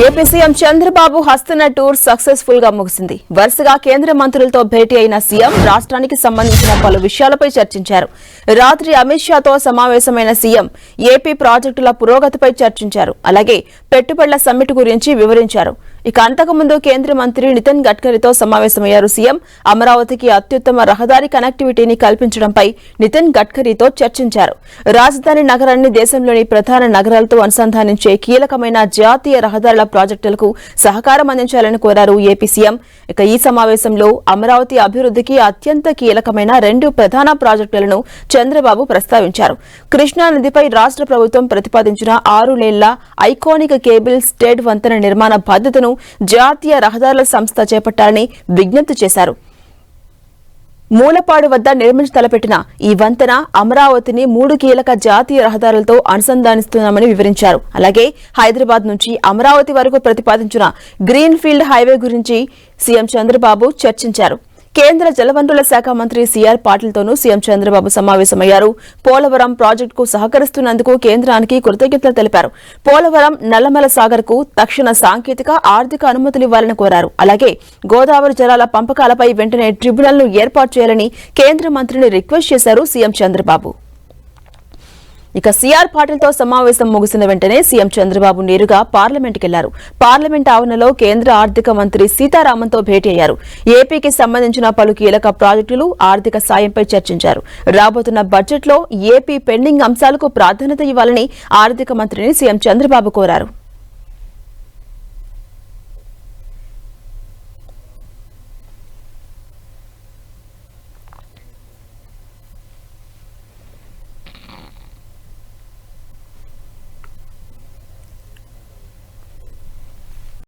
AP CM Chandrababu హస్తన tour successful గా ముగిసింది. వరుసగా కేంద్ర మంత్రులతో భేటీ అయిన సీఎం రాష్ట్రానికి సంబంధించిన పలు విషయాలపై చర్చించారు. రాత్రి అమిత్ షాతో సమావేశమైన సీఎం ఏపీ ప్రాజెక్టుల పురోగతిపై చర్చించారు. అలాగే పెట్టుబడుల సమ్మిట్ గురించి వివరించారు. ఇక అంతకుముందు కేంద్ర మంత్రి నితిన్ గడ్కరీతో సమావేశమయ్యారు సీఎం. అమరావతికి అత్యుత్తమ రహదారి కనెక్టివిటీని కల్పించడంపై నితిన్ గడ్కరీతో చర్చించారు. రాజధాని నగరాన్ని దేశంలోని ప్రధాన నగరాలతో అనుసంధానించే కీలకమైన జాతీయ రహదారుల ప్రాజెక్టులకు సహకారం అందించాలని కోరారు ఏపీ సీఎం. ఇక ఈ సమావేశంలో అమరావతి అభివృద్ధికి అత్యంత కీలకమైన 2 ప్రధాన ప్రాజెక్టులను చంద్రబాబు ప్రస్తావించారు. కృష్ణా నదిపై రాష్ట్ర ప్రభుత్వం ప్రతిపాదించిన 6 లేన్ల ఐకానిక్ కేబుల్ స్టేడ్ వంతెన నిర్మాణ బాధ్యతను జాతీయ రహదారుల సంస్థ చేపట్టాలని విజ్ఞప్తి చేశారు. మూలపాడు వద్ద తలపెట్టిన ఈ వంతెన అమరావతిని 3 కీలక జాతీయ రహదారులతో అనుసంధానిస్తున్నామని వివరించారు. అలాగే హైదరాబాద్ నుంచి అమరావతి వరకు ప్రతిపాదించిన గ్రీన్ ఫీల్డ్ హైవే గురించి సీఎం చంద్రబాబు చర్చించారు. కేంద్ర జలవనరుల శాఖ మంత్రి సిఆర్ పాటిల్తోనూ సీఎం చంద్రబాబు సమావేశమయ్యారు. పోలవరం ప్రాజెక్టుకు సహకరిస్తున్నందుకు కేంద్రానికి కృతజ్ఞతలు తెలిపారు. పోలవరం నల్లమల సాగర్ కు తక్షణ సాంకేతిక ఆర్థిక అనుమతులు ఇవ్వాలని కోరారు. అలాగే గోదావరి జలాల పంపకాలపై వెంటనే ట్రిబ్యునల్ను ఏర్పాటు చేయాలని కేంద్ర మంత్రిని రిక్వెస్ట్ చేశారు సీఎం చంద్రబాబు. ఇక సిఆర్ పాటిల్తో సమావేశం ముగిసిన వెంటనే సీఎం చంద్రబాబు నేరుగా పార్లమెంటుకెళ్లారు. పార్లమెంట్ ఆవరణలో కేంద్ర ఆర్థిక మంత్రి సీతారామన్తో భేటీ అయ్యారు. ఏపీకి సంబంధించిన పలు కీలక ప్రాజెక్టులు, ఆర్థిక సాయంపై చర్చించారు. రాబోతున్న బడ్జెట్లో ఏపీ పెండింగ్ అంశాలకు ప్రాధాన్యత ఇవ్వాలని ఆర్థిక మంత్రిని సీఎం చంద్రబాబు కోరారు.